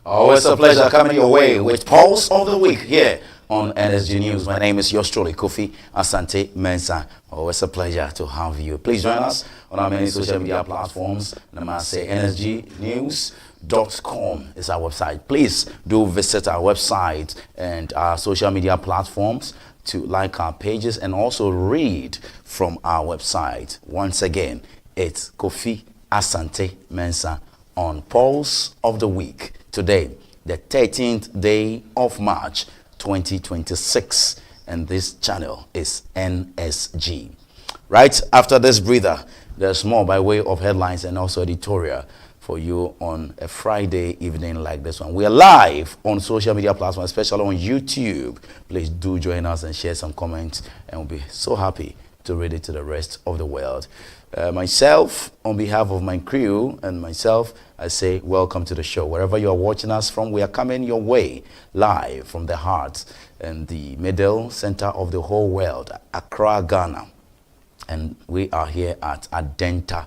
Always a pleasure coming your way with Pulse of the Week here on NSG News. My name is yours truly, Kofi Asante Mensah. Always a pleasure to have you. Please join us on our many social media platforms. Say nsgnews.com is our website. Please do visit our website and our social media platforms to like our pages and also read from our website. Once again, it's Kofi Asante Mensah on Pulse of the Week. Today, the 13th day of March 2026, and this channel is NSG. Right after this breather, there's more by way of headlines and also editorial for you on a Friday evening like this one. We are live on social media platforms, especially on YouTube. Please do join us and share some comments, and we'll be so happy to read it to the rest of the world. Myself, on behalf of my crew and myself, I say welcome to the show. Wherever you are watching us from, we are coming your way live from the heart and the middle center of the whole world, Accra, Ghana. And we are here at Adenta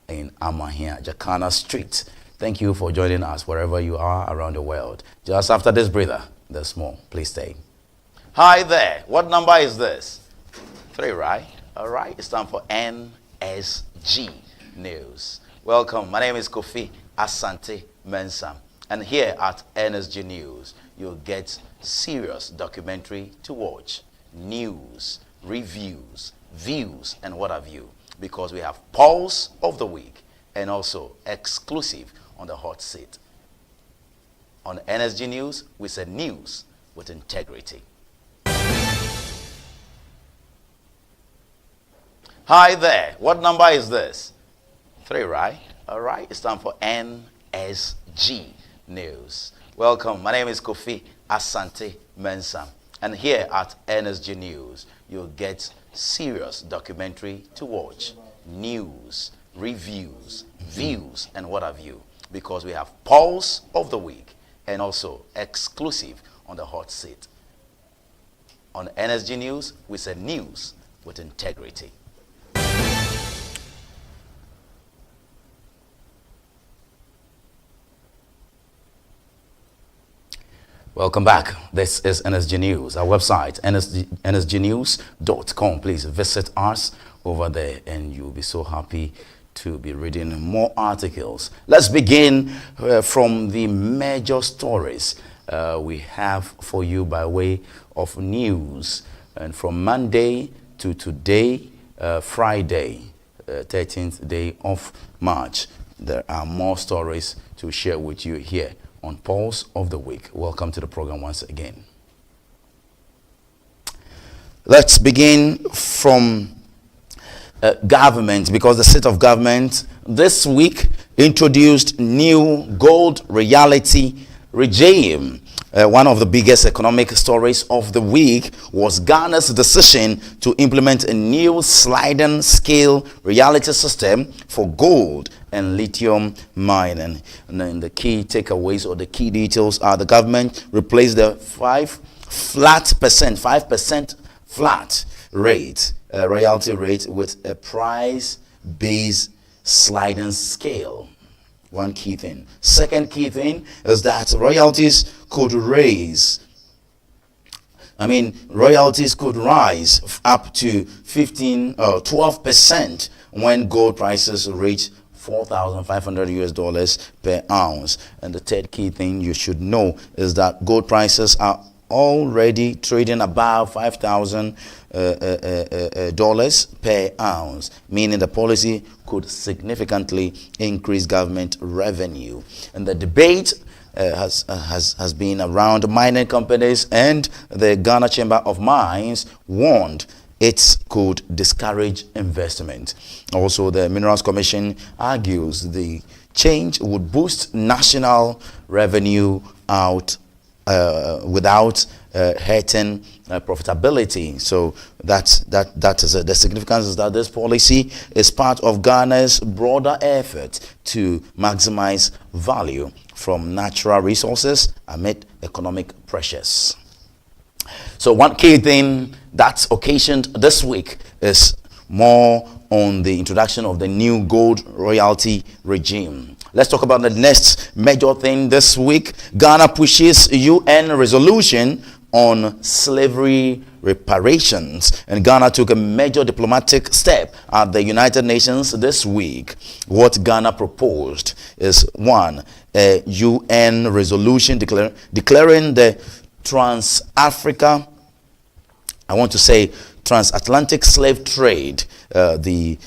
in Amahia, Jacana Street. Thank you for joining us wherever you are around the world. Just after this breather, there's more. Please stay. Hi there. What number is this? 3, right? All right. It's time for NSG News. Welcome. My name is Kofi Asante Mensah. And here at NSG News, you'll get serious documentary to watch, news, reviews, views, and what have you. Because we have Pulse of the Week and also exclusive on the hot seat. On NSG News, we say news with integrity. Hi there. What number is this? 3, right? All right. It's time for NSG News. Welcome. My name is Kofi Asante Mensah. And here at NSG News, you'll get serious documentary to watch, news, reviews, views, and what have you. Because we have Pulse of the Week and also exclusive on the hot seat. On NSG News, we say news with integrity. Welcome back. This is NSG News, our website, nsgnews.com. Please visit us over there and you'll be so happy to be reading more articles. Let's begin from the major stories we have for you by way of news. And from Monday to today, Friday, 13th day of March, there are more stories to share with you here on Pulse of the Week. Welcome to the program once again. Let's begin from government, because the state of government this week introduced new gold reality regime. One of the biggest economic stories of the week was Ghana's decision to implement a new sliding scale reality system for gold and lithium mining. And then the key takeaways or the key details are: the government replaced the 5% flat rate, royalty rate, with a price-based sliding scale. One key thing. Second key thing is that royalties could rise up to 15 or 12% when gold prices reach $4,500 per ounce. And the third key thing you should know is that gold prices are already trading above $5,000 per ounce, meaning the policy could significantly increase government revenue. And the debate has been around mining companies, and the Ghana Chamber of Mines warned it could discourage investment. Also, the Minerals Commission argues the change would boost national revenue without hurting profitability. So that is the significance is that this policy is part of Ghana's broader effort to maximize value from natural resources amid economic pressures. So one key thing that's occasioned this week is more on the introduction of the new gold royalty regime. Let's talk about the next major thing this week. Ghana pushes UN resolution on slavery reparations. And Ghana took a major diplomatic step at the United Nations this week. What Ghana proposed is one, a UN resolution declaring the Trans-Africa, I want to say transatlantic slave trade, the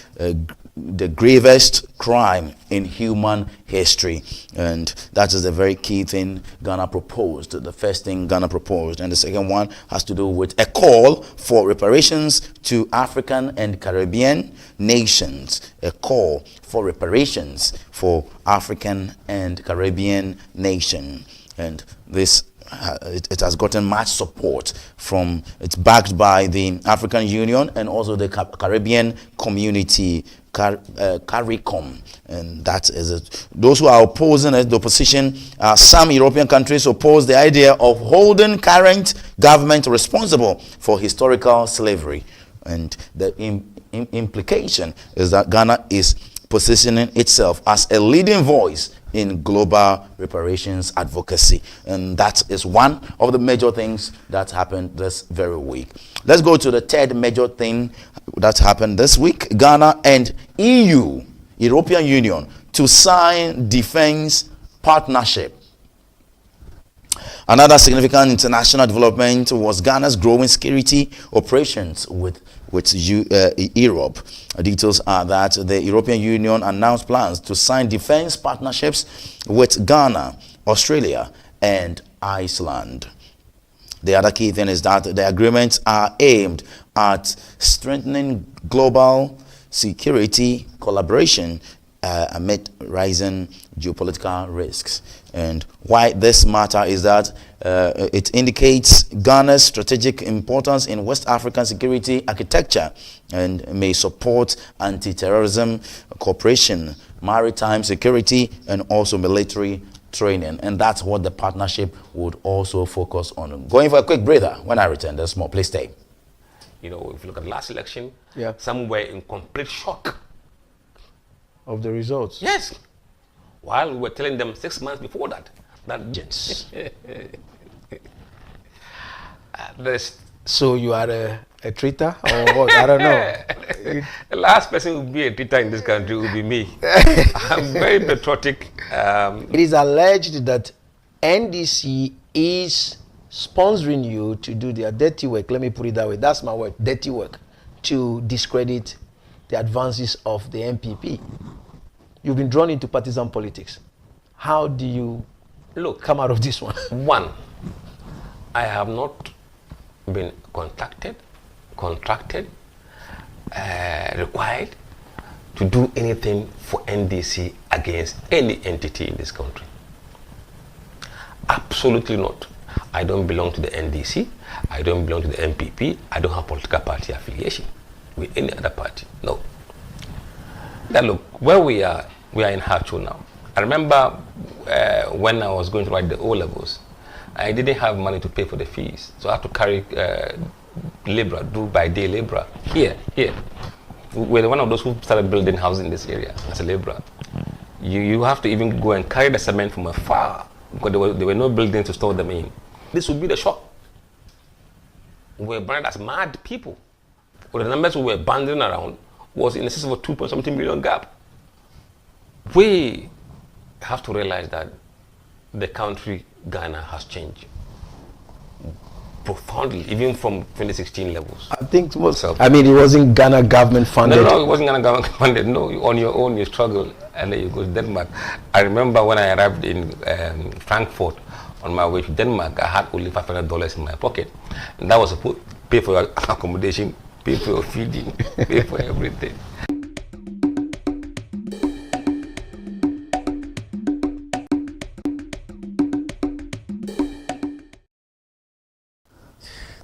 gravest crime in human history. And that is a very key thing Ghana proposed. The first thing Ghana proposed. And the second one has to do with a call for reparations to African and Caribbean nations. A call for reparations for African and Caribbean nation. And this it has gotten much support from, it's backed by the African Union and also the Caribbean community, CARICOM, and that is it. Those who are opposing it, the opposition, some European countries oppose the idea of holding current government responsible for historical slavery. And the implication is that Ghana is positioning itself as a leading voice in global reparations advocacy. And that is one of the major things that happened this very week. Let's go to the third major thing that happened this week. Ghana and EU, European Union, to sign defense partnership. Another significant international development was Ghana's growing security operations with Europe. Details are that the European Union announced plans to sign defense partnerships with Ghana, Australia, and Iceland. The other key thing is that the agreements are aimed at strengthening global security collaboration amid rising geopolitical risks. And why this matter is that it indicates Ghana's strategic importance in West African security architecture and may support anti-terrorism cooperation, maritime security, and also military training. And that's what the partnership would also focus on. Going for a quick breather. When I return, there's more. Please stay. You know, if you look at the last election, some were in complete shock of the results. Yes. While we were telling them 6 months before that so you are a traitor or what? I don't know. The last person who will be a traitor in this country will be me. I'm very patriotic. It is alleged that NDC is sponsoring you to do their dirty work. Let me put it that way. That's my word, dirty work, to discredit the advances of the MPP. You've been drawn into partisan politics. How do you come out of this one? One, I have not been contracted, required to do anything for NDC against any entity in this country. Absolutely not. I don't belong to the NDC. I don't belong to the MPP. I don't have political party affiliation with any other party. No. Now look, where we are in Hacho now. I remember when I was going to write the O-levels, I didn't have money to pay for the fees. So I had to carry labor, do by day labor. Here. We're one of those who started building houses in this area as a laborer. You have to even go and carry the cement from afar because there were no buildings to store them in. This would be the shock. We were branded as mad people. Well, the numbers we were banding around was in excess of a 2.something million gap. We have to realize that the country, Ghana, has changed profoundly, even from 2016 levels. I think it was, it wasn't Ghana government funded. No, it wasn't Ghana government funded. No, on your own you struggle and then you go to Denmark. I remember when I arrived in Frankfurt on my way to Denmark, I had only $500 in my pocket. And that was to pay for your accommodation, pay for your feeding, pay for everything.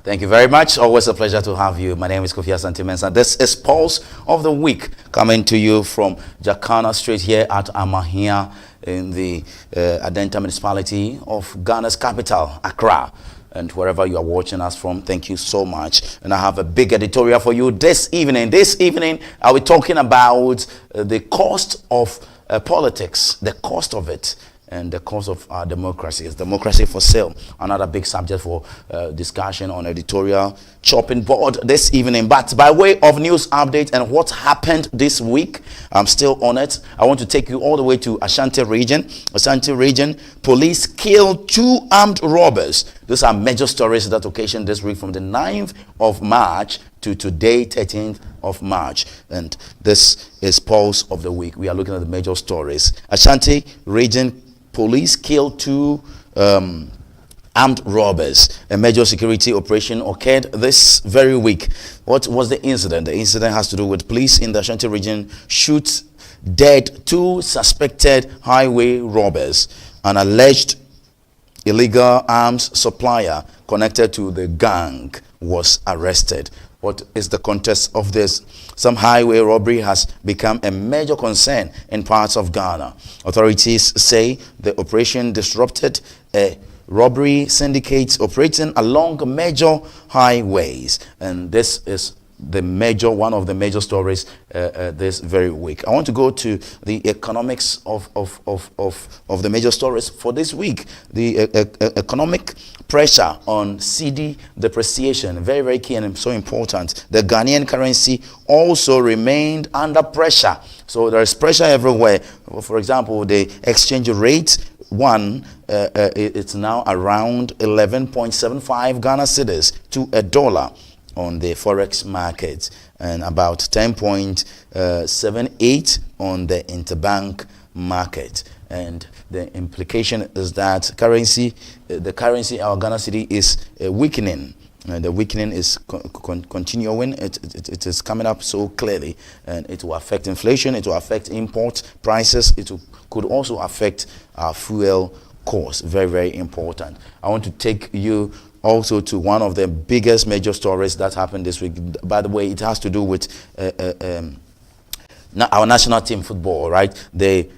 Thank you very much. Always a pleasure to have you. My name is Kofi Asante Mensah. This is Pulse of the Week, coming to you from Jacana Street here at Amahia in the Adenta municipality of Ghana's capital, Accra. and wherever you are watching us from, thank you so much. And I have a big editorial for you this evening. This evening, I'll be talking about the cost of politics, the cost of it, and the cost of our democracy. Is democracy for sale? Another big subject for discussion on editorial chopping board this evening. But by way of news update and what happened this week, I'm still on it. I want to take you all the way to Ashanti region. Ashanti region, police killed 2 armed robbers. Those are major stories that occasion this week from the 9th of March to today, 13th of March. And this is Pulse of the Week. We are looking at the major stories. Ashanti region, police killed 2 armed robbers. A major security operation occurred this very week. What was the incident? The incident has to do with police in the Ashanti region shoot dead 2 suspected highway robbers. An alleged illegal arms supplier connected to the gang was arrested. What is the context of this? Some highway robbery has become a major concern in parts of Ghana. Authorities say the operation disrupted a robbery syndicate operating along major highways, and this is one of the major stories this very week. I want to go to the economics of the major stories for this week. The economic pressure on CD depreciation, very, very key and so important. The Ghanaian currency also remained under pressure. So there is pressure everywhere. For example, the exchange rate, it's now around 11.75 Ghana cedis to a dollar on the forex market, and about 10.78 on the interbank market. And the implication is that our Ghana cedi is weakening. The weakening is continuing. It is coming up so clearly, and it will affect inflation. It will affect import prices. Could also affect our fuel costs. Very, very important. I want to take you also to one of the biggest major stories that happened this week. By the way, it has to do with our national team football, right? The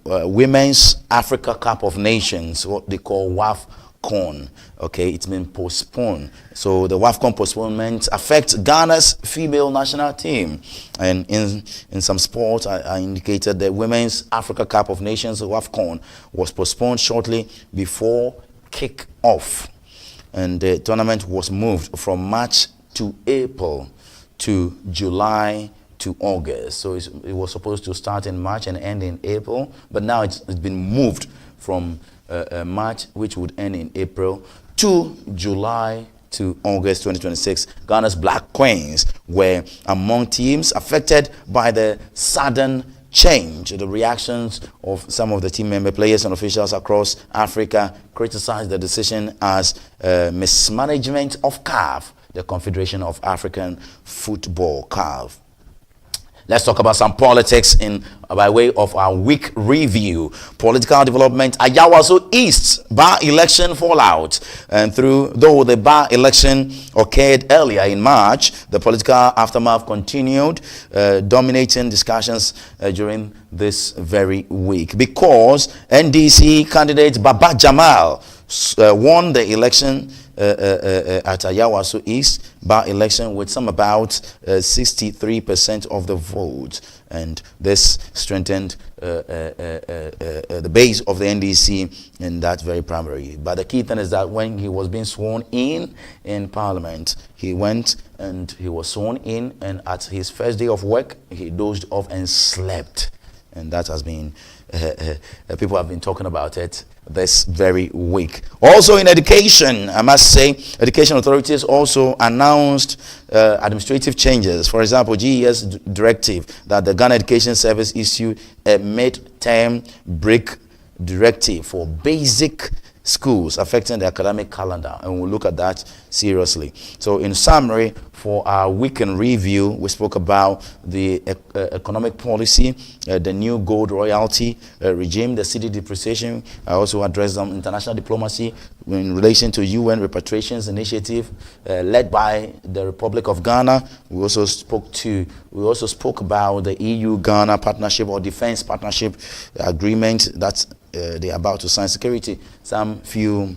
Women's Africa Cup of Nations, what they call WAFCON. Okay, it's been postponed. So the WAFCON postponement affects Ghana's female national team. And in some sports, I indicated the Women's Africa Cup of Nations, WAFCON, was postponed shortly before kick-off. And the tournament was moved from March to April to July to August. So it was supposed to start in March and end in April, but now it's been moved from March, which would end in April, to July to August 2026. Ghana's Black Queens were among teams affected by the sudden change. The reactions of some of the team member players and officials across Africa criticized the decision as mismanagement of CAF, the Confederation of African Football, CAF. Let's talk about some politics by way of our week review. Political development, Ayawaso East by-election fallout. And though the by-election occurred earlier in March, the political aftermath continued, dominating discussions during this very week. Because NDC candidate Baba Jamal won the election at Ayawaso East by-election with some about 63% of the vote, and this strengthened the base of the NDC in that very primary. But the key thing is that when he was being sworn in Parliament, he went and he was sworn in, and at his first day of work, he dozed off and slept. And that has been, people have been talking about it this very week. Also in education, I must say, education authorities also announced administrative changes. For example, GES directive that the Ghana Education Service issued a mid-term break directive for basic schools affecting the academic calendar, and we'll look at that seriously. So in summary, for our weekend review, we spoke about the economic policy, the new gold royalty regime, the cedi depreciation. I also addressed some international diplomacy in relation to UN repatriations initiative led by the Republic of Ghana. We also spoke about the EU-Ghana partnership or defense partnership agreement that they're about to sign. Security, some few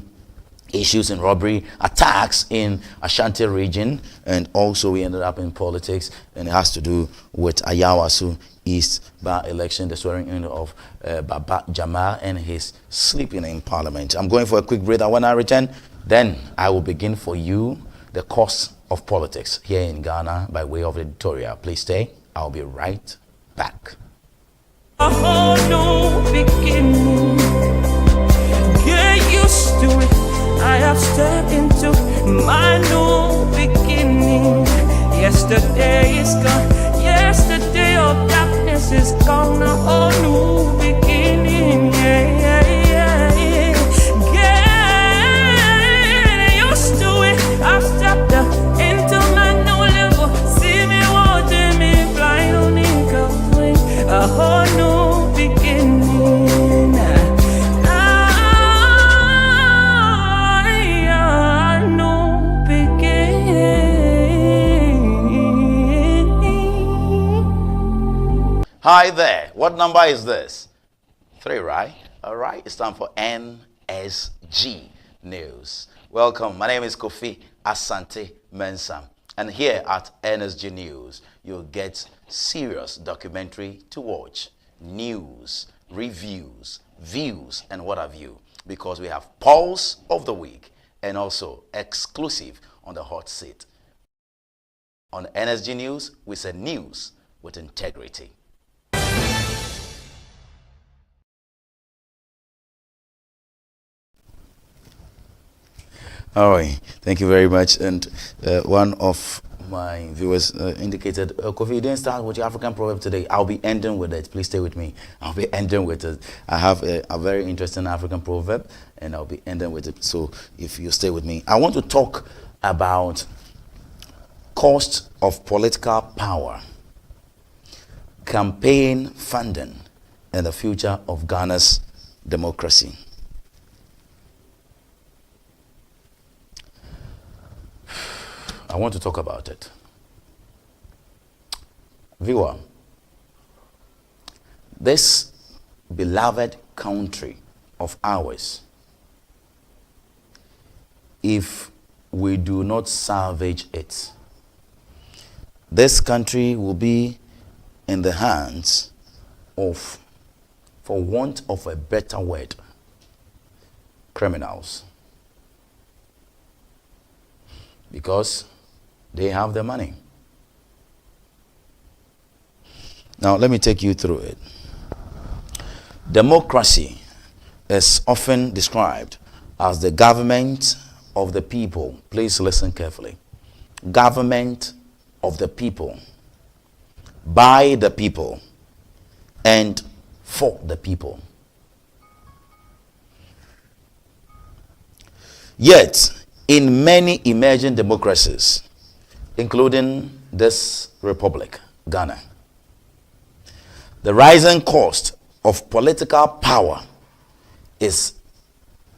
issues in robbery, attacks in Ashanti region, and also we ended up in politics, and it has to do with Ayawasu East by-election, the swearing in of Baba Jamal and his sleeping in parliament. I'm going for a quick break, and when I return, then I will begin for you the course of politics here in Ghana by way of editorial. Please stay. I'll be right back. A whole new beginning. Get used to it. I have stepped into my new beginning. Yesterday is gone. Yesterday of darkness is gone. A whole new beginning. Yeah, yeah, yeah. Get used to it. I've stepped into my new level. See me watching me flying on eagle's wing. A whole new beginning. Hi there. What number is this? 3, right? All right. It's time for NSG News. Welcome. My name is Kofi Asante Mensah. And here at NSG News, you'll get serious documentary to watch, news, reviews, views, and what have you. Because we have Pulse of the Week and also exclusive on the hot seat. On NSG News, we say news with integrity. All right, thank you very much. And one of my viewers indicated, Kofi, you didn't start with your African proverb today. I'll be ending with it. Please stay with me. I'll be ending with it. I have a very interesting African proverb, and I'll be ending with it. So if you stay with me, I want to talk about cost of political power, campaign funding, and the future of Ghana's democracy. I want to talk about it. Viewer, this beloved country of ours, if we do not salvage it, this country will be in the hands of, for want of a better word, criminals. Because they have the money. Now, let me take you through it. Democracy is often described as the government of the people. Please listen carefully. Government of the people, by the people, and for the people. Yet, in many emerging democracies, including this republic, Ghana, the rising cost of political power is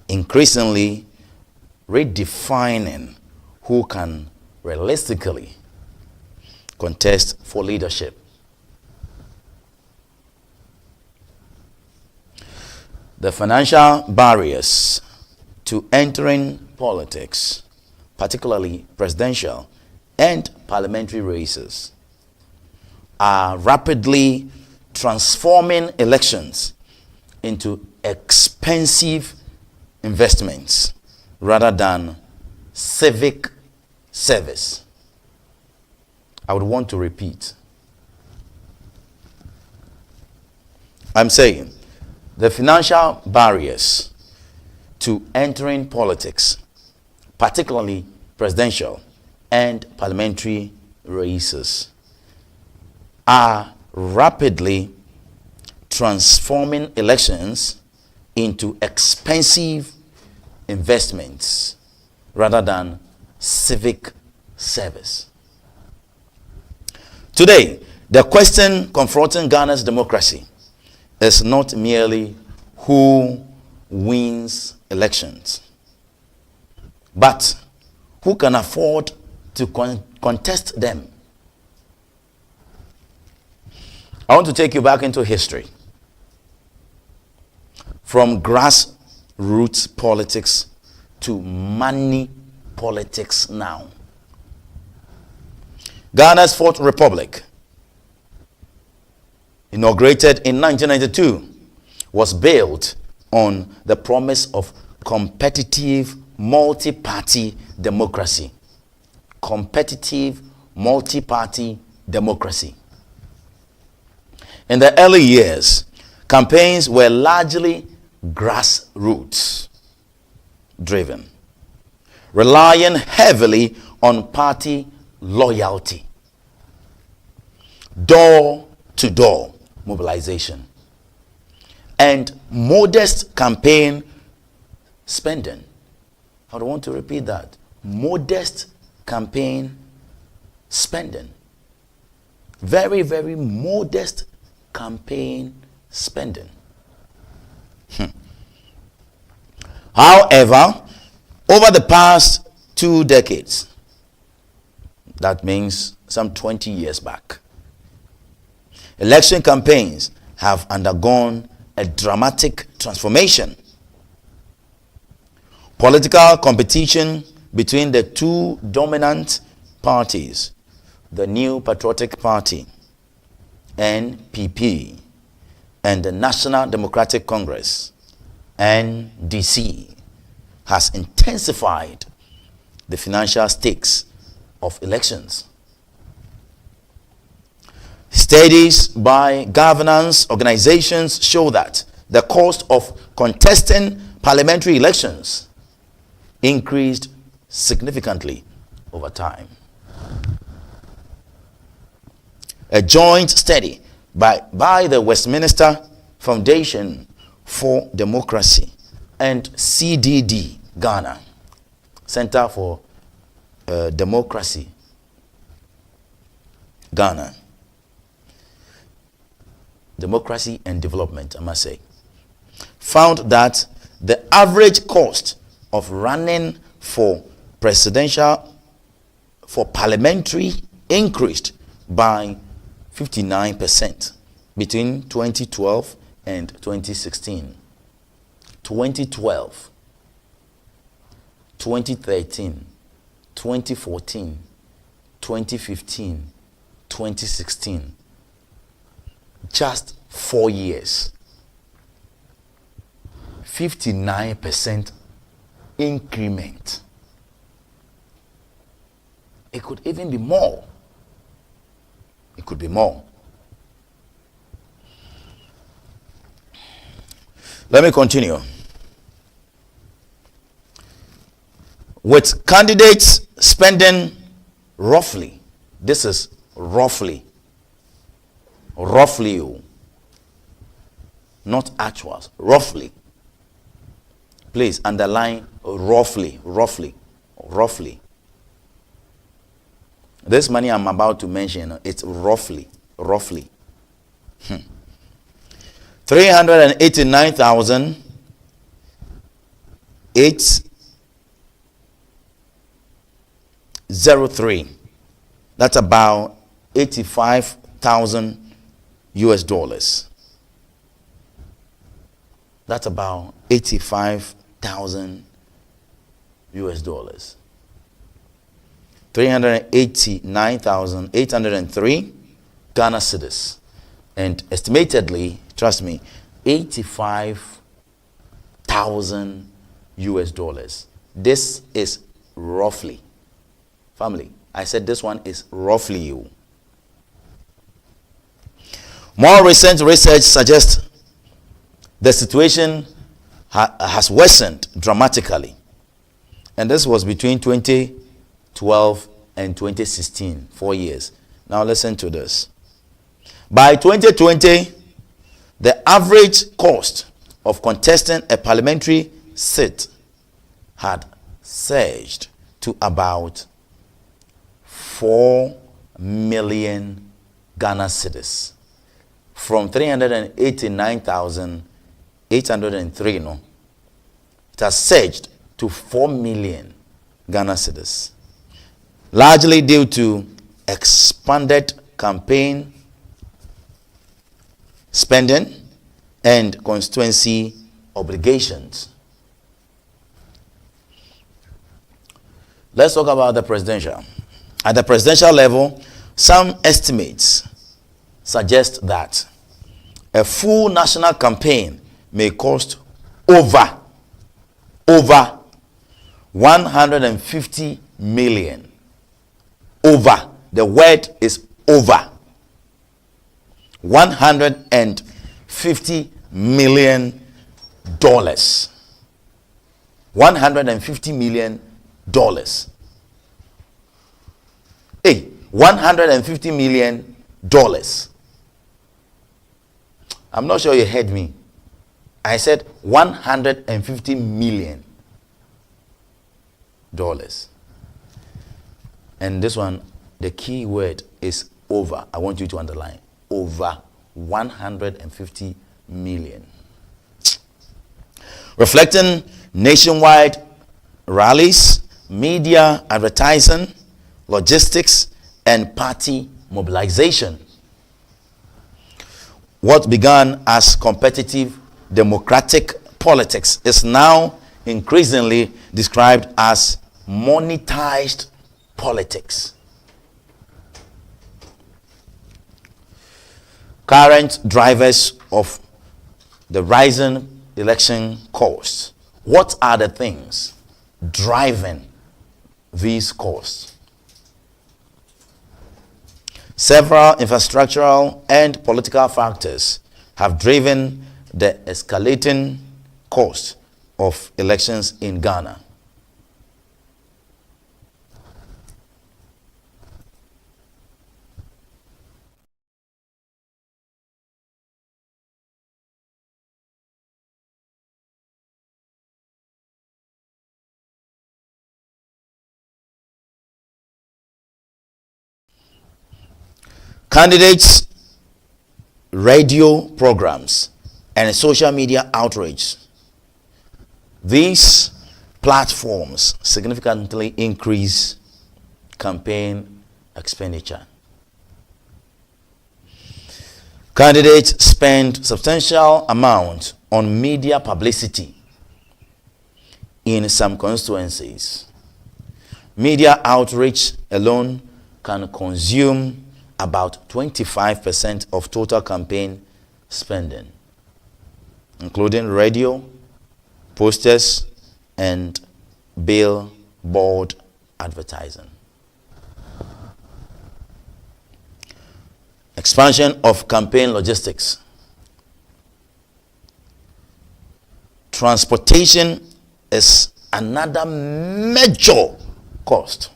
increasingly redefining who can realistically contest for leadership. The financial barriers to entering politics, particularly presidential and parliamentary races, are rapidly transforming elections into expensive investments rather than civic service. I would want to repeat. I'm saying the financial barriers to entering politics, particularly presidential and parliamentary races, are rapidly transforming elections into expensive investments rather than civic service. Today, the question confronting Ghana's democracy is not merely who wins elections, but who can afford to contest them. I want to take you back into history. From grassroots politics to money politics now. Ghana's Fourth Republic, inaugurated in 1992, was built on the promise of competitive multi-party democracy. Competitive multi-party democracy. In the early years, campaigns were largely grassroots driven, relying heavily on party loyalty, door-to-door mobilization, and modest campaign spending. I don't want to repeat that. Modest campaign spending. Very, very modest campaign spending. However, over the past 2 decades, that means some 20 years back, election campaigns have undergone a dramatic transformation. Political competition between the two dominant parties, the New Patriotic Party, NPP, and the National Democratic Congress, NDC, has intensified the financial stakes of elections. Studies by governance organizations show that the cost of contesting parliamentary elections increased significantly over time. A joint study by the Westminster Foundation for Democracy and CDD Ghana, Center for Democracy Ghana, Democracy and Development, I must say, found that the average cost of running for parliamentary increased by 59% between 2012 and 2016. 2012, 2013, 2014, 2015, 2016. Just 4 years. 59% increment. It could even be more. It could be more. Let me continue. With candidates spending roughly, this is roughly, not actuals, roughly. Please underline roughly. This money I'm about to mention, it's roughly. 389,803. That's about 85,000 US dollars. That's about 85,000 US dollars. 389,803 Ghana cedis, and estimatedly, trust me, 85,000 US dollars. This is roughly. Family, I said this one is roughly you. More recent research suggests the situation has worsened dramatically. And this was between 2012 and 2016, 4 years. Now listen to this. By 2020, the average cost of contesting a parliamentary seat had surged to about 4 million Ghana cedis. From 389,803, it has surged to 4 million Ghana cedis, largely due to expanded campaign spending and constituency obligations. Let's talk about the presidential. At the presidential level, some estimates suggest that a full national campaign may cost over 150 million. Over. The word is over. 150 million dollars. 150 million dollars. Hey, 150 million dollars. I'm not sure you heard me. I said 150 million dollars. And this one, the key word is over. I want you to underline over 150 million. Reflecting nationwide rallies, media advertising, logistics, and party mobilization. What began as competitive democratic politics is now increasingly described as monetized politics. Current drivers of the rising election costs. What are the things driving these costs? Several infrastructural and political factors have driven the escalating cost of elections in Ghana. Candidates, radio programs, and social media outreach. These platforms significantly increase campaign expenditure. Candidates spend substantial amount on media publicity in some constituencies. Media outreach alone can consume about 25% of total campaign spending, including radio, posters, and billboard advertising. Expansion of campaign logistics. Transportation is another major cost.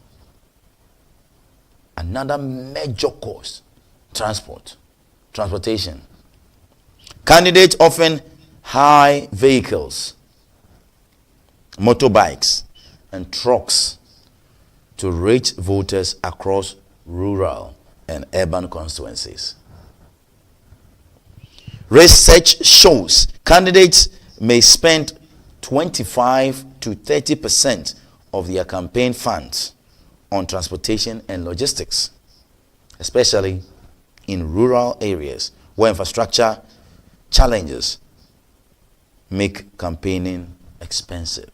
Another major cost. Transportation. Candidates often hire vehicles, motorbikes, and trucks to reach voters across rural and urban constituencies. Research shows candidates may spend 25 to 30% of their campaign funds on transportation and logistics, especially in rural areas where infrastructure challenges make campaigning expensive.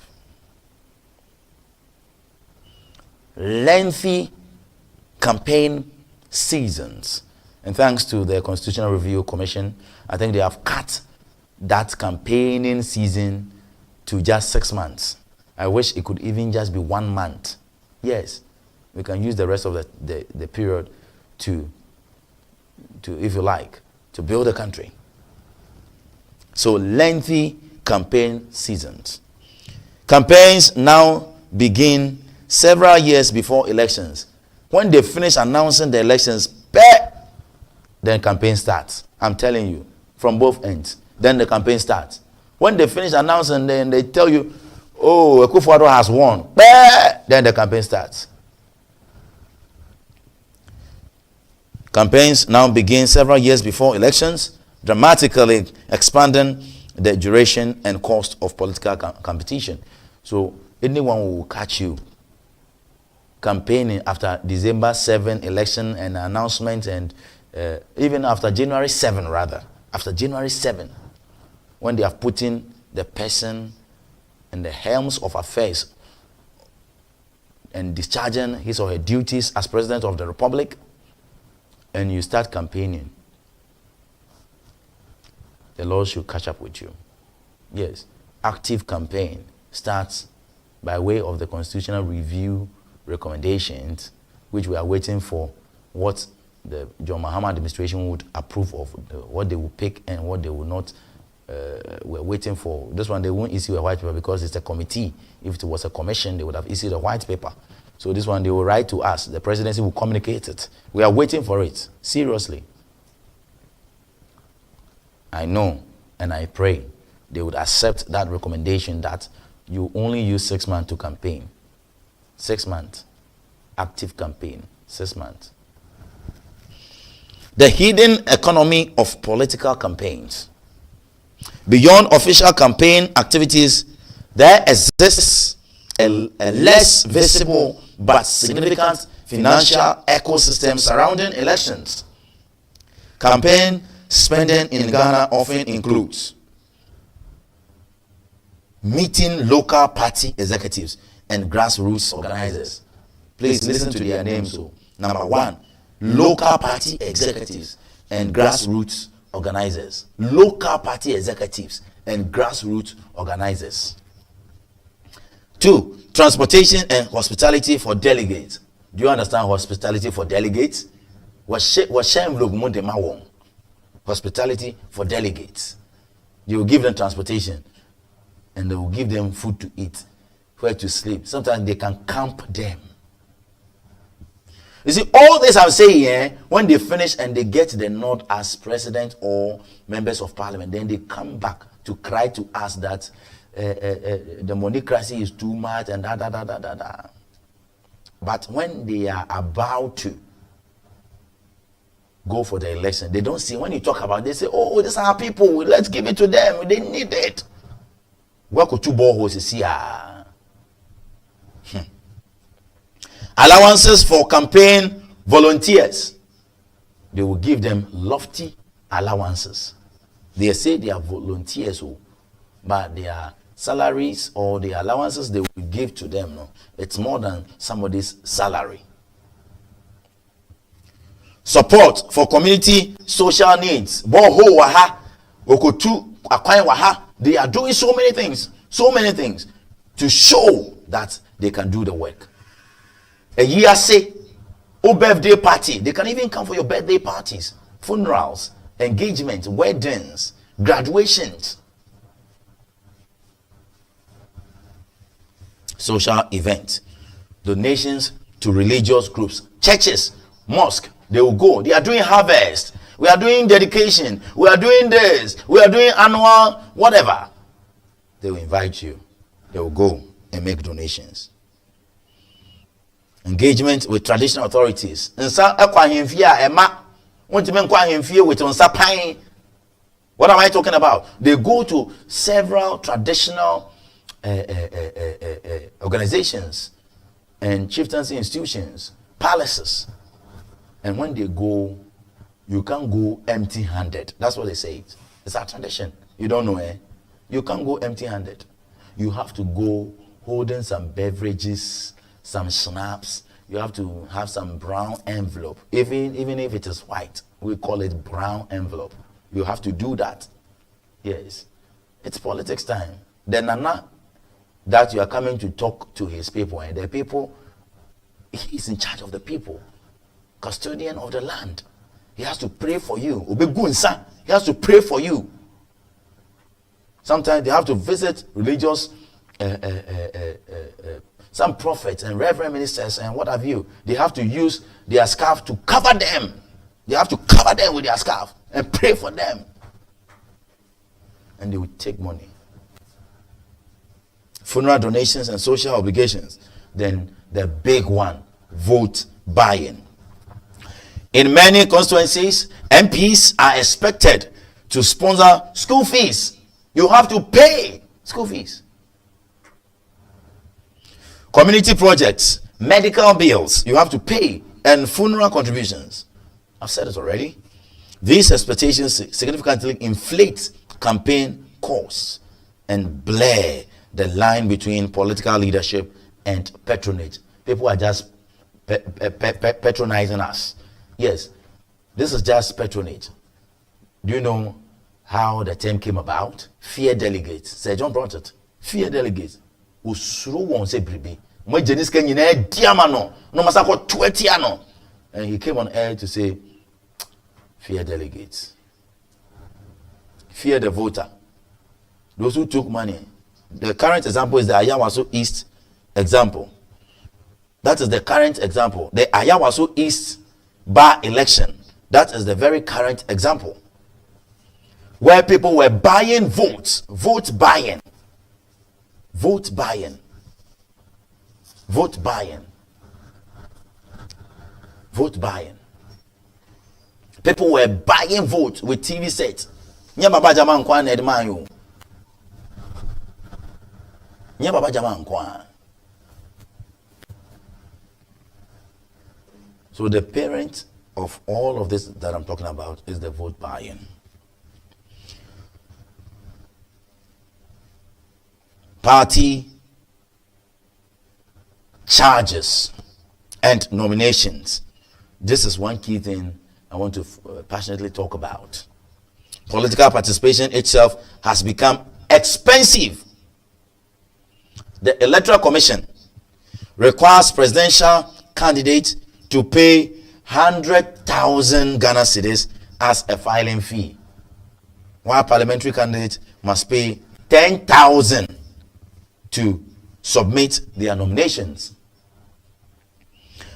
Lengthy campaign seasons. And thanks to the Constitutional Review Commission, I think they have cut that campaigning season to just 6 months. I wish it could even just be 1 month. Yes, we can use the rest of the period to, if you like, to build a country. So lengthy campaign seasons. Campaigns now begin several years before elections. When they finish announcing the elections, then campaign starts. I'm telling you, from both ends. Then the campaign starts. When they finish announcing, then they tell you, oh, Kofi has won. Then the campaign starts. Campaigns now begin several years before elections, dramatically expanding the duration and cost of political competition. So anyone will catch you campaigning after December 7 election and announcement, and even after January 7 rather. After January 7, when they have put in the person in the helms of affairs and discharging his or her duties as president of the republic, and you start campaigning, the law should catch up with you. Yes, active campaign starts by way of the constitutional review recommendations, which we are waiting for what the John Mahama administration would approve of, what they will pick and what they will not. We're waiting for this one. They won't issue a white paper because it's a committee. If it was a commission, they would have issued a white paper. So this one, they will write to us. The presidency will communicate it. We are waiting for it. Seriously. I know and I pray they would accept that recommendation that you only use 6 months to campaign. 6 months. Active campaign. 6 months. The hidden economy of political campaigns. Beyond official campaign activities, there exists a less visible but significant financial ecosystem surrounding elections. Campaign spending in Ghana often includes meeting local party executives and grassroots organizers. Please listen to their names. So, number 1, local party executives and grassroots organizers. Local party executives and grassroots organizers. 2, transportation and hospitality for delegates. Do you understand hospitality for delegates? Hospitality for delegates. You will give them transportation and they will give them food to eat, where to sleep. Sometimes they can camp them. You see, all this I'm saying, when they finish and they get the nod as president or members of parliament, then they come back to cry to us that the monocracy is too much and da. But when they are about to go for the election, they don't see. When you talk about it, they say, oh, these are our people, let's give it to them, they need it. Work with 2 boreholes here. Allowances for campaign volunteers. They will give them lofty allowances. They say they are volunteers, but their salaries or the allowances they will give to them, no, it's more than somebody's salary. Support for community social needs. Boho waha, okotu akwai waha. They are doing so many things to show that they can do the work. A year say, birthday party. They can even come for your birthday parties, funerals, engagements, weddings, graduations, social events, donations to religious groups, churches, mosque. They will go. They are doing harvest. We are doing dedication. We are doing this. We are doing annual whatever. They will invite you. They will go and make donations. Engagement with traditional authorities. What am I talking about? They go to several traditional organizations and chieftaincy institutions, palaces. And when they go, you can't go empty-handed. That's what they say. It's our tradition. You don't know, eh? You can't go empty-handed. You have to go holding some beverages, some schnapps. You have to have some brown envelope. Even if it is white, we call it brown envelope. You have to do that. Yes. It's politics time. The Nana that you are coming to talk to his people, and the people, he's in charge of the people. Custodian of the land. He has to pray for you. He has to pray for you. Sometimes they have to visit religious some prophets and reverend ministers and what have you. They have to use their scarf to cover them. They have to cover them with their scarf and pray for them. And they will take money. Funeral donations and social obligations. Then the big one, vote buying. In many constituencies, MPs are expected to sponsor school fees. You have to pay school fees. Community projects, medical bills, you have to pay, and funeral contributions. I've said it already. These expectations significantly inflate campaign costs and blur the line between political leadership and patronage. people are just patronizing us. Yes, this is just patronage. Do you know how the term came about? Fear delegates. Sir John brought it. Fear delegates. Usuru won say bribi. Mo jenis ke nyina diama no. No masako 20 ano. And he came on air to say, fear delegates. Fear the voter. Those who took money. The current example is the Ayawaso East example. That is the current example. The Ayawaso East bar election. That is the very current example. Where people were buying votes. Vote buying. Vote buying. Vote buying. Vote buying. People were buying votes with TV sets. Nya baba jama nkwa na edman yo. Nya baba jama nkwa. So the parent of all of this that I'm talking about is the vote buying. Party charges and nominations. This is one key thing I want to passionately talk about. Political participation itself has become expensive. The Electoral Commission requires presidential candidates to pay 100,000 Ghana cedis as a filing fee, while parliamentary candidates must pay 10,000 to submit their nominations.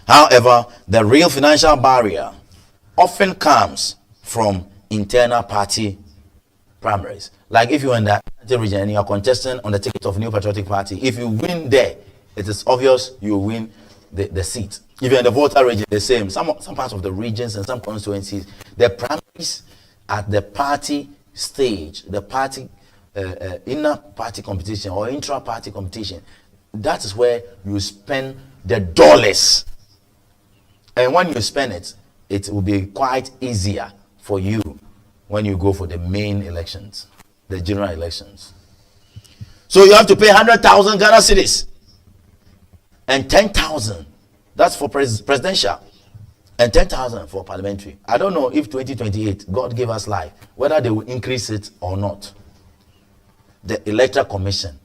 However, the real financial barrier often comes from internal party primaries. Like if you're in the region and you're contesting on the ticket of New Patriotic Party, if you win there, it is obvious you win the seat. If you're in the voter region, the same. Some parts of the regions and some constituencies, the primaries at the party stage, the party inner party competition or intra-party competition, that is where you spend the dollars. And when you spend it, it will be quite easier for you when you go for the main elections, the general elections. So you have to pay 100,000 Ghana cedis and 10,000. That's for presidential and 10,000 for parliamentary. I don't know if 2028, God gave us life, whether they will increase it or not. The Electoral Commission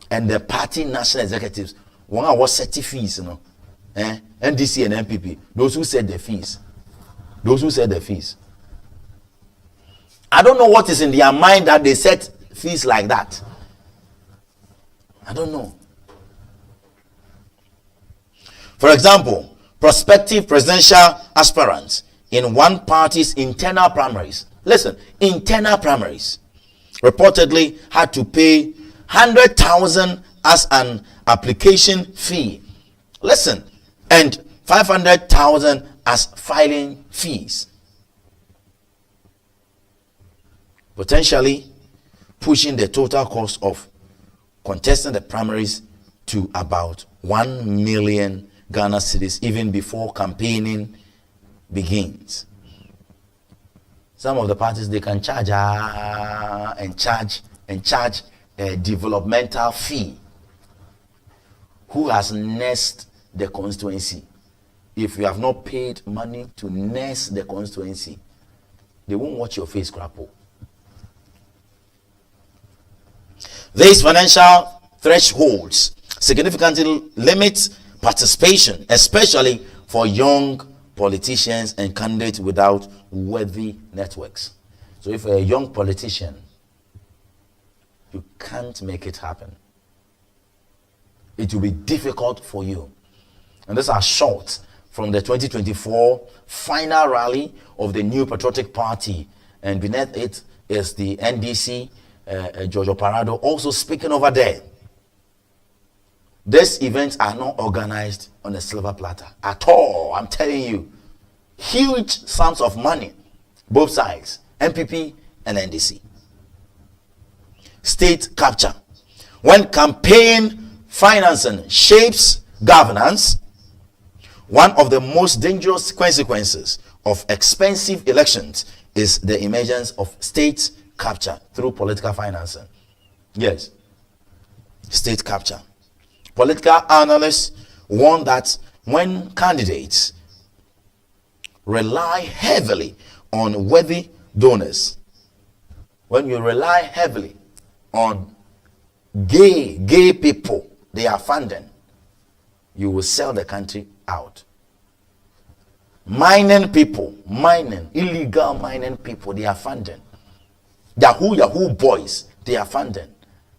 and the party national executives, one of what set fees, you know, NDC and MPP, those who set the fees. Those who set the fees. I don't know what is in their mind that they set fees like that. I don't know. For example, prospective presidential aspirants in one party's internal primaries, listen, internal primaries, reportedly had to pay 100,000 as an application fee. Listen, and 500,000 as filing fees. Potentially pushing the total cost of contesting the primaries to about 1 million Ghana cedis even before campaigning begins. Some of the parties, they can charge a developmental fee. Who has nursed the constituency? If you have not paid money to nurse the constituency, they won't watch your face, crapo. These financial thresholds significantly limit participation, especially for young politicians and candidates without worthy networks. So if you're a young politician, you can't make it happen. It will be difficult for you. And these are shots from the 2024 final rally of the New Patriotic Party. And beneath it is the NDC, Giorgio Parado, also speaking over there. These events are not organized on a silver platter at all. I'm telling you. Huge sums of money, both sides, MPP and NDC. State capture. When campaign financing shapes governance, one of the most dangerous consequences of expensive elections is the emergence of state capture through political financing. Yes, state capture. Political analysts warned that when candidates rely heavily on worthy donors, when you rely heavily on gay people, they are funding, you will sell the country out. Illegal mining people, they are funding. Yahoo boys, they are funding.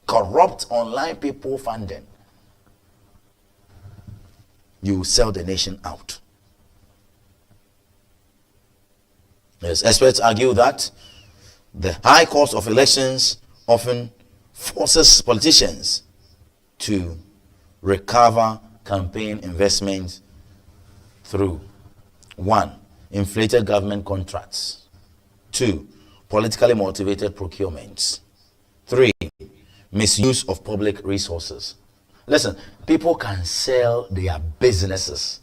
Corrupt online people funding. You will sell the nation out. Yes, experts argue that the high cost of elections often forces politicians to recover campaign investments through 1. Inflated government contracts. 2. Politically motivated procurements. 3. Misuse of public resources. Listen, people can sell their businesses.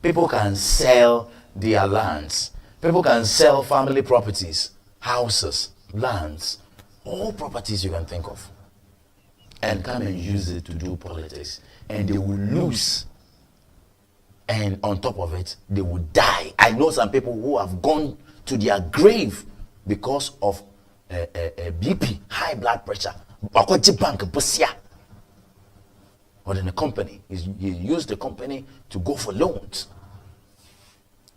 People can sell their lands. People can sell family properties, houses, lands, all properties you can think of, and come and use it to do politics. And they will lose. And on top of it, they will die. I know some people who have gone to their grave because of BP, high blood pressure. Or in a company, you use the company to go for loans.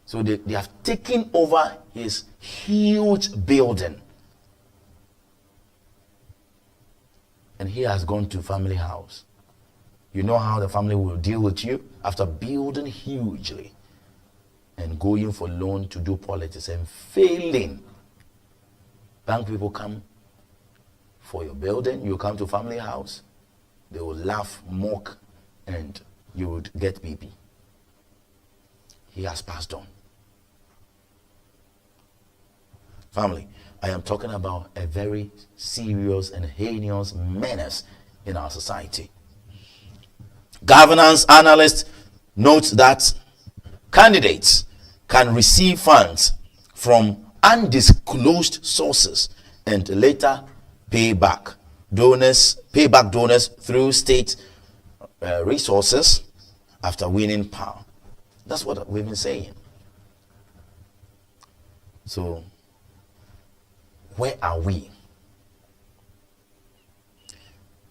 So they have taken over his huge building. And he has gone to family house. You know how the family will deal with you after building hugely and going for loan to do politics and failing. Bank people come for your building, you come to family house, they will laugh, mock, and you would get BP. He has passed on. Family, I am talking about a very serious and heinous menace in our society. Governance analysts note that candidates can receive funds from undisclosed sources and later pay back donors through state resources after winning power. That's what we've been saying. So, where are we?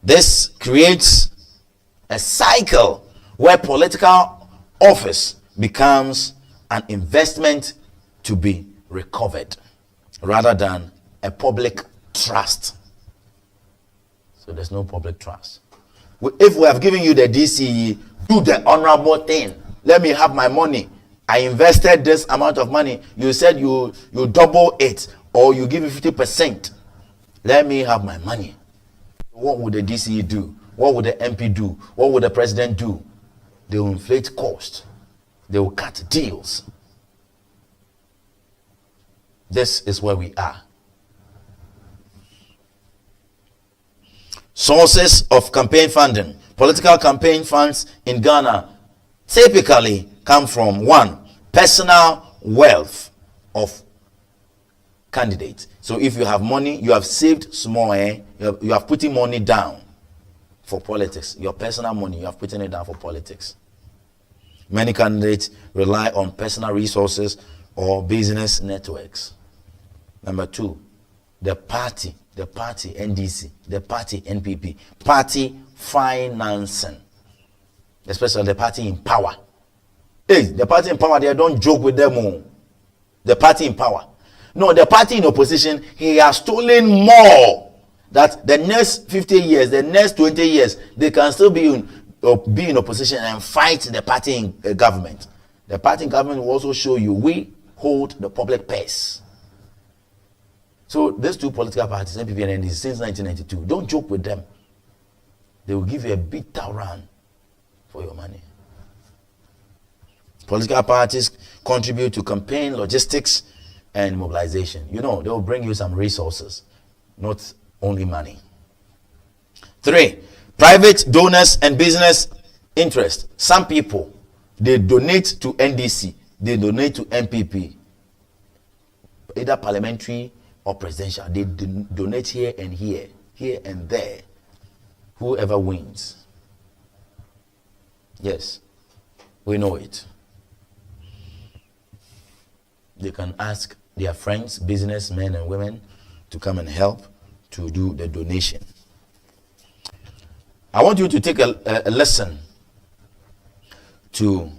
This creates a cycle where political office becomes an investment to be recovered rather than a public trust. So there's no public trust. If we have given you the DCE, do the honorable thing. Let me have my money. I invested this amount of money. You said you double it, or you give me 50%. Let me have my money. What would the DCE do? What would the MP do? What would the president do? They will inflate cost. They will cut deals. This is where we are. Sources of campaign funding. Political campaign funds in Ghana typically come from 1. Personal wealth of candidates. So if you have money, you have saved small, you have putting money down for politics. Your personal money, you have putting it down for politics. Many candidates rely on personal resources or business networks. Number 2, the party NDC, the party NPP, party financing, especially the party in power. Hey, the party in power, they don't joke with them all. The party in power. No, the party in opposition, he has stolen more. That the next 50 years, the next 20 years, they can still be in opposition and fight the party in government. The party in government will also show you we hold the public purse. So these two political parties, NPP and NDC, since 1992, don't joke with them. They will give you a bitter run for your money. Political parties contribute to campaign logistics and mobilization. You know, they will bring you some resources, not only money. 3, private donors and business interest. Some people, they donate to NDC, they donate to NPP, either parliamentary or presidential. They donate here and here and there. Whoever wins. Yes. We know it. They can ask their friends, businessmen and women, to come and help to do the donation. I want you to take a lesson to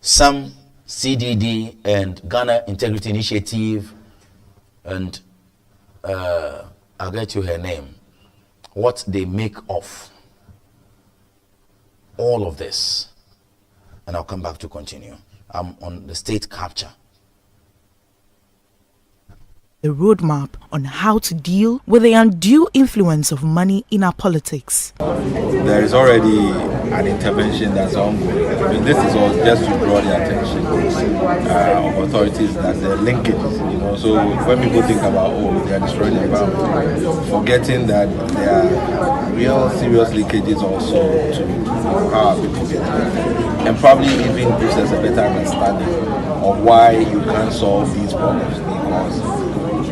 some CDD and Ghana Integrity Initiative, and I'll get you her name, what they make of all of this. And I'll come back to continue. I'm on the state capture. A roadmap on how to deal with the undue influence of money in our politics. There is already an intervention that's ongoing. I mean, this is all just to draw the attention of authorities that there are linkages, you know. So when people think about, oh, they are destroying the environment, forgetting that there are real serious leakages also to how people get there. And probably even gives us a better understanding of why you can't solve these problems, because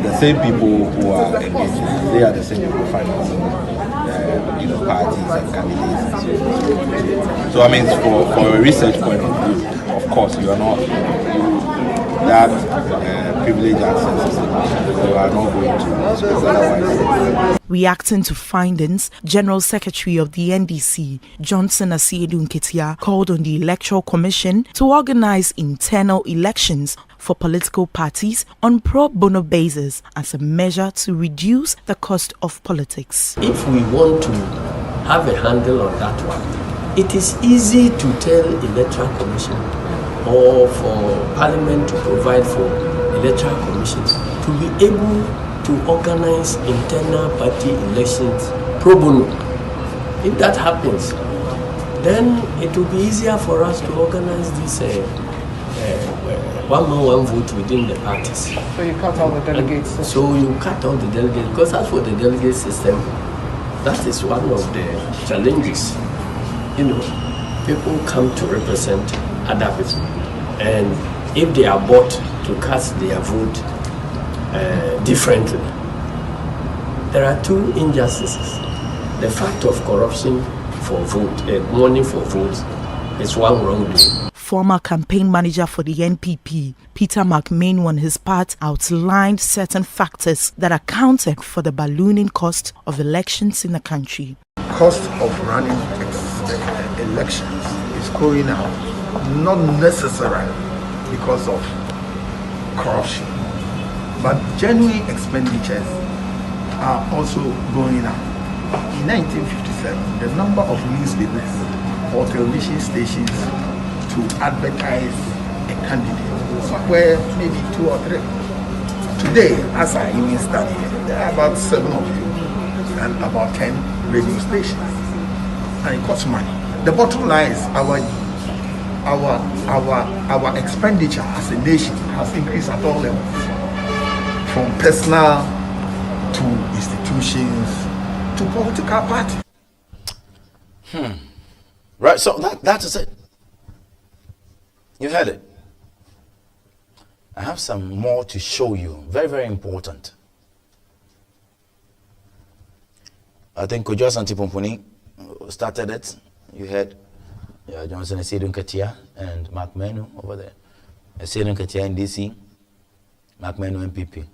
the same people who are engaging, they are the same people financing, parties and candidates and so. So I mean, for a research point of view, of course, you are not that privileged access. You are not going to discuss otherwise. Reacting to findings, General Secretary of the NDC, Johnson Asiedu Nketia, called on the Electoral Commission to organize internal elections for political parties on pro bono basis as a measure to reduce the cost of politics. If we want to have a handle on that one, it is easy to tell Electoral Commission or for Parliament to provide for Electoral Commissions to be able to organize internal party elections pro bono. If that happens, then it will be easier for us to organize this one man, one vote within the parties. So you cut all the delegates? So you cut all the delegates, because as for the delegate system, that is one of the challenges. You know, people come to represent other people, and if they are bought to cast their vote differently, there are two injustices. The fact of corruption for vote, money for votes, is one wrongdoing. Former campaign manager for the NPP, Peter McMahon, on his part, outlined certain factors that accounted for the ballooning cost of elections in the country. Cost of running elections is going up, not necessarily because of corruption, but genuine expenditures are also going up. In 1957, the number of newspapers or television stations to advertise a candidate were maybe 2 or 3. Today, as I even stand here, there are about 7 of you and about 10 radio stations, and it costs money. The bottom line is our expenditure as a nation has increased at all levels, from personal to institutions to political parties. Right, so that is it. You heard it. I have some more to show you. Very, very important. I think Kofi Asante Mensah started it. You heard Johnson Asiedu Nketia and Mark Menu over there. Asiedu Nketia in DC, Mark Menu MPP.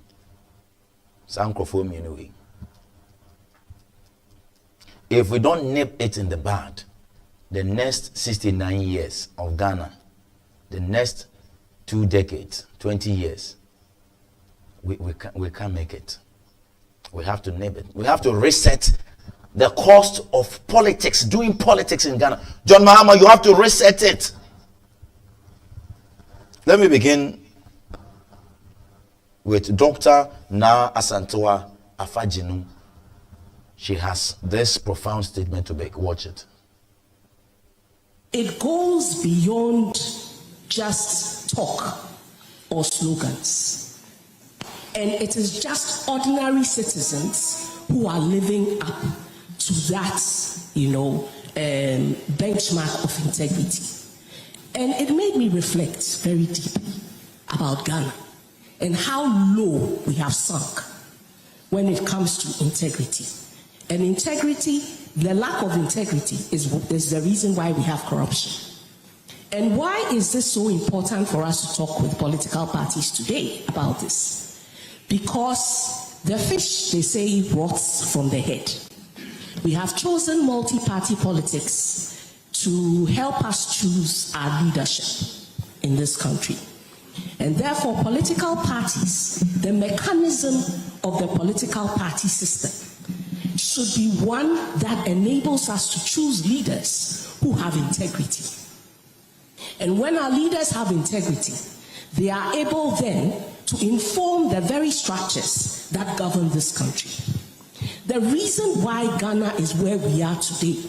Sam Crawford anyway. If we don't nip it in the bud, the next 69 years of Ghana, the next 2 decades, 20 years, we can't make it. We have to nip it. We have to reset the cost of politics, doing politics in Ghana. John Mahama, you have to reset it. Let me begin with Dr. Na Asantewa Afajinu. She has this profound statement to make. Watch it. It goes beyond just talk or slogans. And it is just ordinary citizens who are living up to that, benchmark of integrity. And it made me reflect very deeply about Ghana and how low we have sunk when it comes to integrity. And integrity, the lack of integrity is the reason why we have corruption. And why is this so important for us to talk with political parties today about this? Because the fish, they say, rots from the head. We have chosen multi-party politics to help us choose our leadership in this country. And therefore, political parties, the mechanism of the political party system should be one that enables us to choose leaders who have integrity. And when our leaders have integrity, they are able then to inform the very structures that govern this country. The reason why Ghana is where we are today,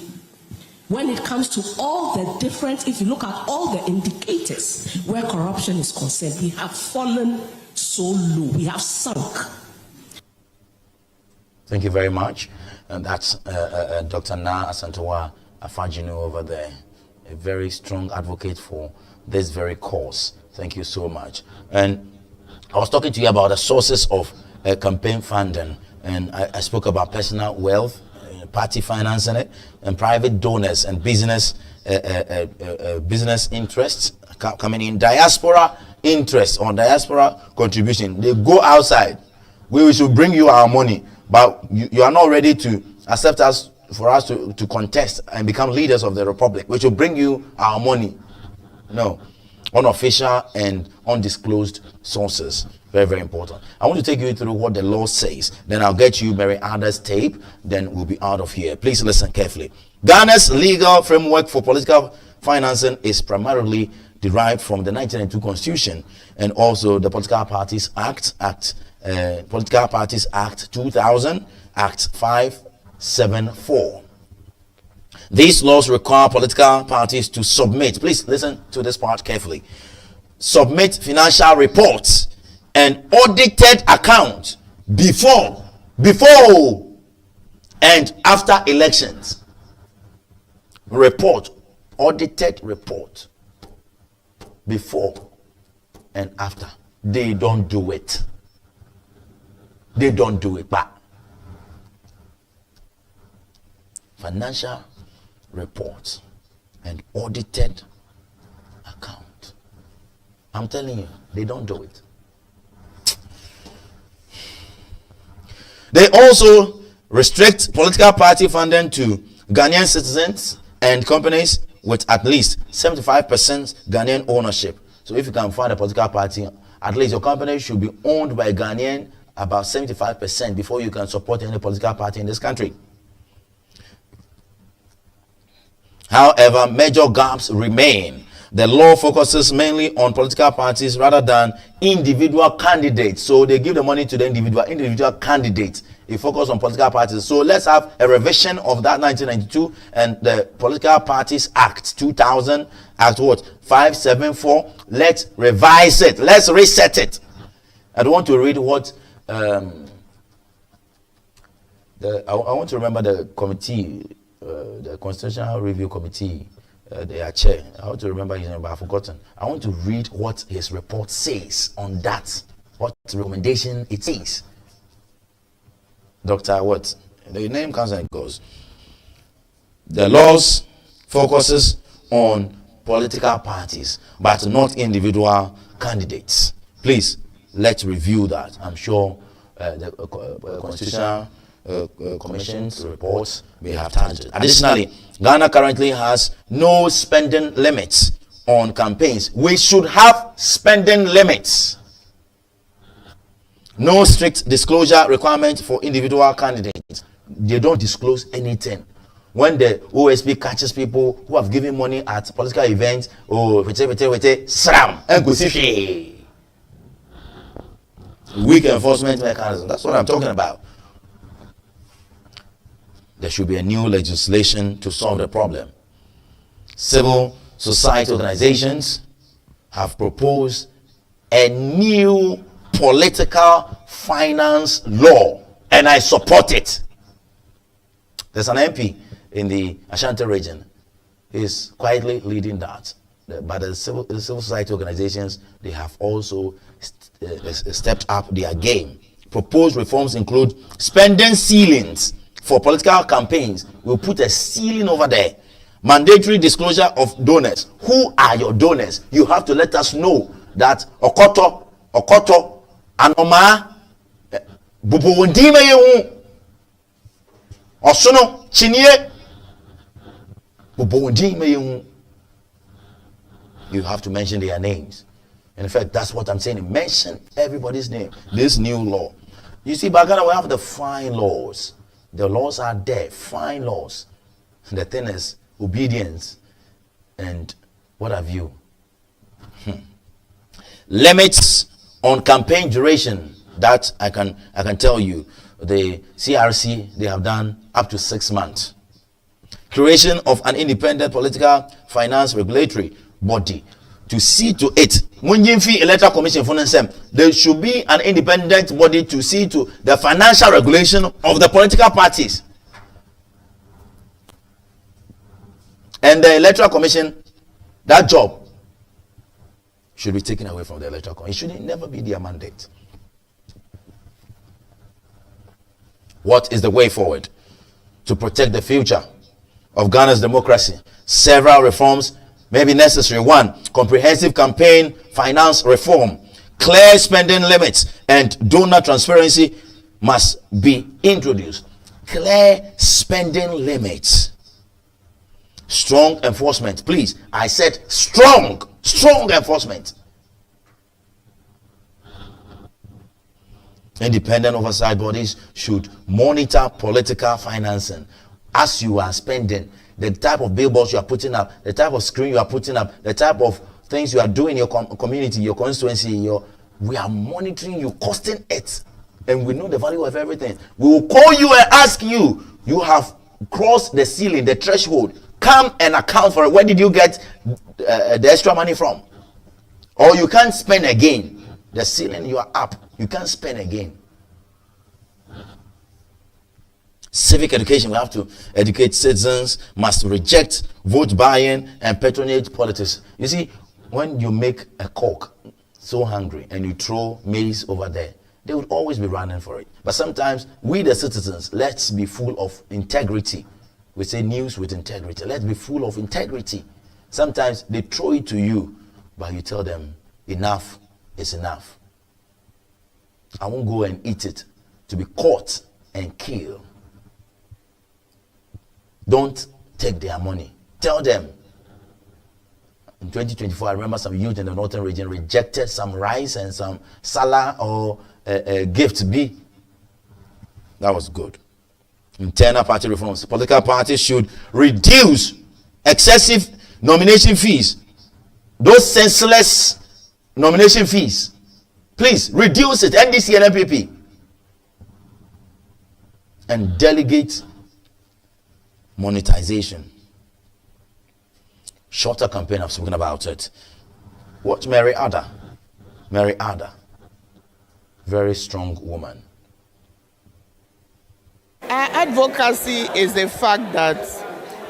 when it comes to all the different, if you look at all the indicators where corruption is concerned, we have fallen so low, we have sunk. Thank you very much. And that's Dr. Na Asantewa Afajinu over there, a very strong advocate for this very cause. Thank you so much. And I was talking to you about the sources of campaign funding, and I spoke about personal wealth, party financing it, and private donors and business business interests coming in, diaspora interest or diaspora contribution. They go outside. We should bring you our money, but you are not ready to accept us for us to contest and become leaders of the republic. We should bring you our money. No, unofficial and undisclosed sources. Very, very important. I want to take you through what the law says. Then I'll get you Mary Ada's tape. Then we'll be out of here. Please listen carefully. Ghana's legal framework for political financing is primarily derived from the 1992 Constitution and also the Political Parties Act, Political Parties Act 2000, Act 574. These laws require political parties to submit, please listen to this part carefully, submit financial reports and audited accounts before and after elections. Audited report before and after. They don't do it. But financial reports and audited account. I'm telling you, they don't do it. They also restrict political party funding to Ghanaian citizens and companies with at least 75% Ghanaian ownership. So if you can fund a political party, at least your company should be owned by Ghanaian about 75% before you can support any political party in this country. However, major gaps remain. The law focuses mainly on political parties rather than individual candidates. So they give the money to the individual candidates. They focus on political parties. So let's have a revision of that 1992 and the Political Parties Act 2000, Act what? 574. Let's revise it. Let's reset it. I don't want to read what I want to remember the committee, the Constitutional Review Committee, their chair. I want to remember his name, but I've forgotten. I want to read what his report says on that. What recommendation it says. Dr. What? The name comes and goes. The laws focuses on political parties, but not individual candidates. Please, let's review that. I'm sure the Constitutional Commission's reports may have touched it. Additionally, Ghana currently has no spending limits on campaigns. We should have spending limits. No strict disclosure requirement for individual candidates. They don't disclose anything. When the OSP catches people who have given money at political events, sram, weak enforcement mechanism. That's what I'm talking about. There should be a new legislation to solve the problem. Civil society organizations have proposed a new political finance law, and I support it. There's an MP in the Ashanti region. He's quietly leading that. But the civil society organizations, they have also stepped up their game. Proposed reforms include spending ceilings for political campaigns. We'll put a ceiling over there. Mandatory disclosure of donors. Who are your donors? You have to let us know that Okoto, Anoma, Bubuwundime Yehu, Osono, Chinye, Bubuwundime Yehu. You have to mention their names. And in fact, that's what I'm saying. Mention everybody's name. This new law. You see, Bagana, we have the fine laws. The laws are there, fine laws. The thing is obedience and what have you. Limits on campaign duration. That I can tell you. The CRC, they have done up to 6 months. Creation of an independent political finance regulatory body to see to it. Electoral Commission for them, there should be an independent body to see to the financial regulation of the political parties. And the Electoral Commission, that job should be taken away from the Electoral Commission. It should never be their mandate. What is the way forward to protect the future of Ghana's democracy? Several reforms may be necessary. 1, comprehensive campaign finance reform. Clear spending limits and donor transparency must be introduced. Clear spending limits. Strong enforcement. Please, I said strong enforcement. Independent oversight bodies should monitor political financing. As you are spending, the type of billboards you are putting up, the type of screen you are putting up, the type of things you are doing in your community, your constituency, we are monitoring you, costing it, and we know the value of everything. We will call you and ask you, you have crossed the ceiling, the threshold, come and account for it. Where did you get the extra money from? Or you can't spend again. The ceiling, you are up, you can't spend again. Civic education, we have to educate citizens, must reject vote buying and patronage politics. You see, when you make a cock so hungry and you throw maize over there, they would always be running for it. But sometimes we the citizens, let's be full of integrity. We say news with integrity. Let's be full of integrity. Sometimes they throw it to you, but you tell them enough is enough. I won't go and eat it to be caught and killed. Don't take their money. Tell them. In 2024, I remember some youth in the northern region rejected some rice and some salah or a gift B. That was good. Internal party reforms. Political parties should reduce excessive nomination fees. Those senseless nomination fees. Please reduce it. NDC and MPP. And delegate monetization. Shorter campaign, I've spoken about it. Watch Mary Ada. Mary Ada. Very strong woman. Our advocacy is the fact that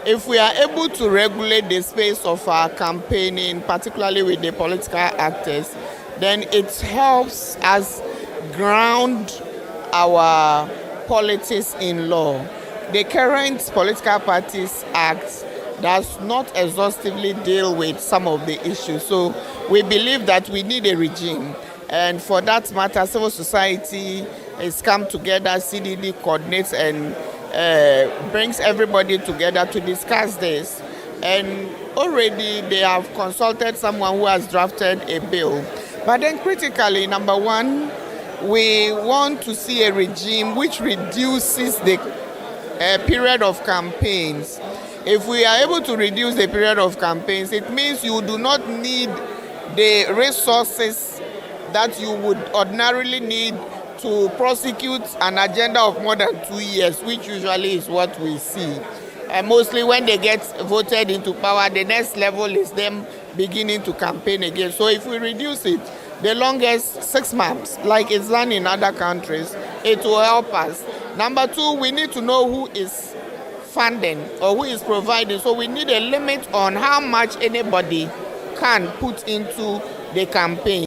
if we are able to regulate the space of our campaigning, particularly with the political actors, then it helps us ground our politics in law. The current Political Parties Act does not exhaustively deal with some of the issues. So we believe that we need a regime. And for that matter, civil society has come together, CDD coordinates and brings everybody together to discuss this. And already they have consulted someone who has drafted a bill. But then critically, number one, we want to see a regime which reduces the period of campaigns. If we are able to reduce the period of campaigns, it means you do not need the resources that you would ordinarily need to prosecute an agenda of more than 2 years, which usually is what we see. And mostly when they get voted into power, the next level is them beginning to campaign again. So if we reduce it, the longest 6 months, like it's done in other countries, it will help us. Number two, we need to know who is funding or who is providing. So we need a limit on how much anybody can put into the campaign.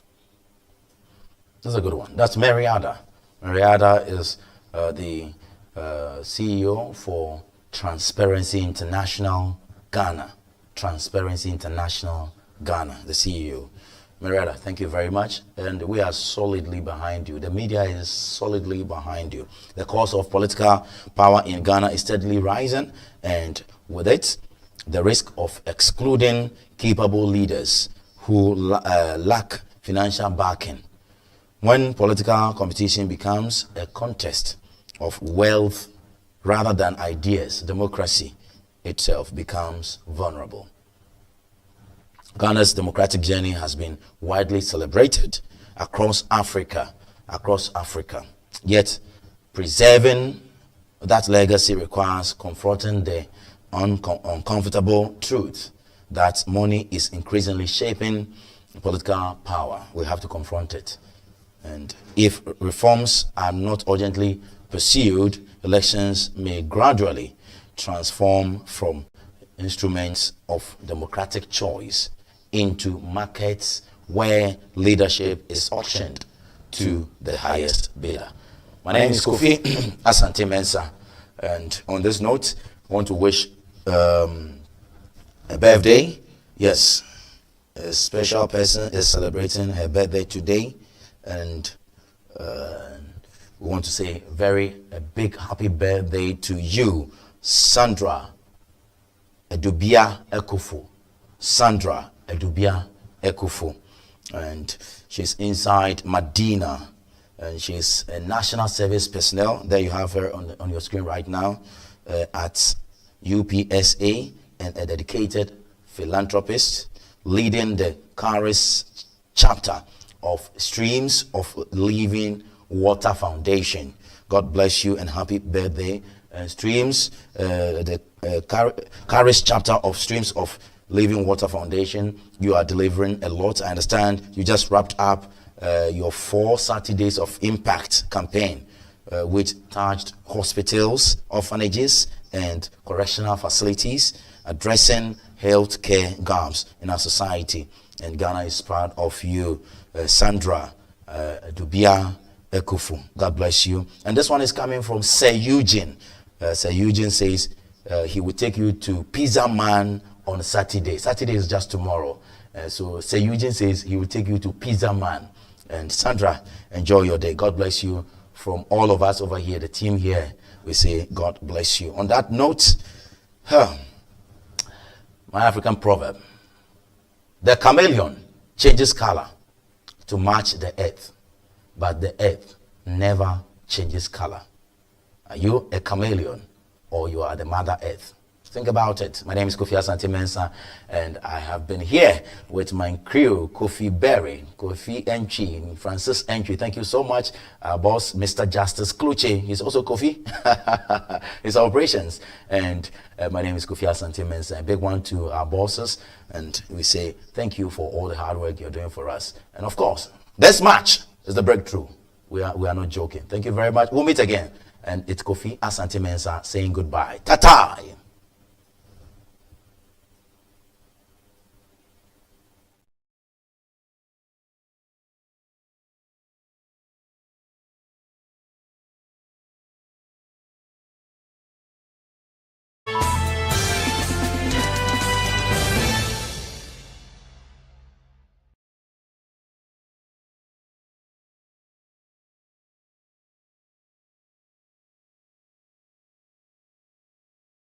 That's a good one. That's Mary Ada. Mary Ada is the CEO for Transparency International Ghana, Transparency International Ghana, the CEO. Marietta, thank you very much. And we are solidly behind you. The media is solidly behind you. The cost of political power in Ghana is steadily rising, and with it, the risk of excluding capable leaders who lack financial backing. When political competition becomes a contest of wealth rather than ideas, democracy itself becomes vulnerable. Ghana's democratic journey has been widely celebrated across Africa. Yet, preserving that legacy requires confronting the uncomfortable truth that money is increasingly shaping political power. We have to confront it. And if reforms are not urgently pursued, elections may gradually transform from instruments of democratic choice into markets where leadership is auctioned to the highest bidder. My name is Kofi Asante Mensah, and on this note, I want to wish a birthday. Yes, a special person is celebrating her birthday today, and we want to say a big happy birthday to you, Sandra Edubia Ekufu. Sandra Edubia Ekufu, and she's inside Medina, and she's a national service personnel. There you have her on your screen right now, at UPSA, and a dedicated philanthropist leading the Caris chapter of Streams of Living Water Foundation. God bless you and happy birthday. Streams, the Caris chapter of Streams of Living Water Foundation, you are delivering a lot. I understand you just wrapped up your 4 Saturdays of Impact campaign, which touched hospitals, orphanages, and correctional facilities, addressing healthcare gaps in our society. And Ghana is proud of you, Sandra Dubia Ekufu. God bless you. And this one is coming from Sir Eugene. Sir Eugene says he will take you to Pizza Man on Saturday. Saturday is just tomorrow. So Sir Eugene says he will take you to Pizza Man. And Sandra, enjoy your day. God bless you. From all of us over here, the team here, we say God bless you. On that note, my African proverb: the chameleon changes color to match the earth, but the earth never changes color. Are you a chameleon, or you are the mother earth? Think about it. My name is Kofi Asante Mensah, and I have been here with my crew, Kofi Berry, Kofi Entry, Francis Entry. Thank you so much, our boss, Mr. Justice Kluche. He's also Kofi. His operations. And my name is Kofi Asante Mensah. A big one to our bosses, and we say thank you for all the hard work you're doing for us. And of course, this match is the breakthrough. We are not joking. Thank you very much. We'll meet again. And it's Kofi Asante Mensah saying goodbye. Ta-ta!